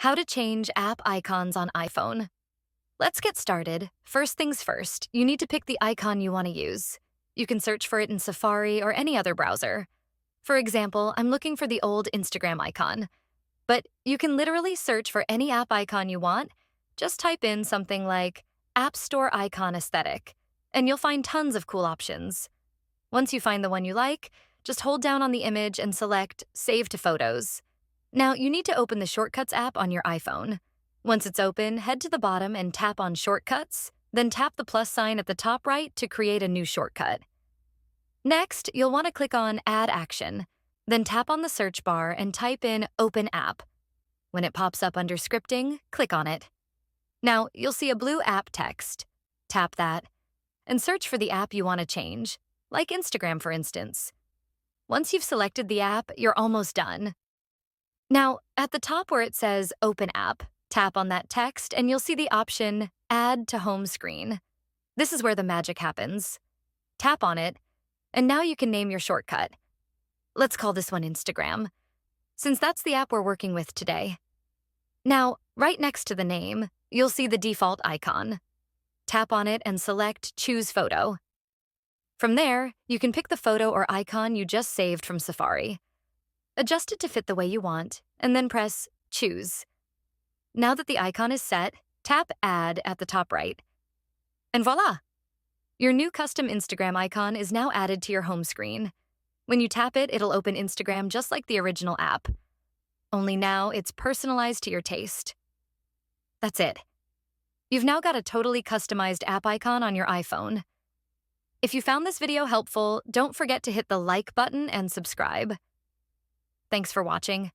How to change app icons on iPhone. Let's get started. First things first, you need to pick the icon you want to use. You can search for it in Safari or any other browser. For example, I'm looking for the old Instagram icon. But you can literally search for any app icon you want. Just type in something like App Store icon aesthetic, and you'll find tons of cool options. Once you find the one you like, just hold down on the image and select Save to Photos. Now, you need to open the Shortcuts app on your iPhone. Once it's open, head to the bottom and tap on Shortcuts, then tap the plus sign at the top right to create a new shortcut. Next, you'll want to click on Add Action, then tap on the search bar and type in Open App. When it pops up under Scripting, click on it. Now, you'll see a blue app text. Tap that, and search for the app you want to change, like Instagram, for instance. Once you've selected the app, you're almost done. Now, at the top where it says Open App, tap on that text and you'll see the option Add to Home Screen. This is where the magic happens. Tap on it, and now you can name your shortcut. Let's call this one Instagram, since that's the app we're working with today. Now, right next to the name, you'll see the default icon. Tap on it and select Choose Photo. From there, you can pick the photo or icon you just saved from Safari. Adjust it to fit the way you want, and then press Choose. Now that the icon is set, tap Add at the top right. And voila! Your new custom Instagram icon is now added to your home screen. When you tap it, it'll open Instagram just like the original app. Only now it's personalized to your taste. That's it. You've now got a totally customized app icon on your iPhone. If you found this video helpful, don't forget to hit the like button and subscribe. Thanks for watching.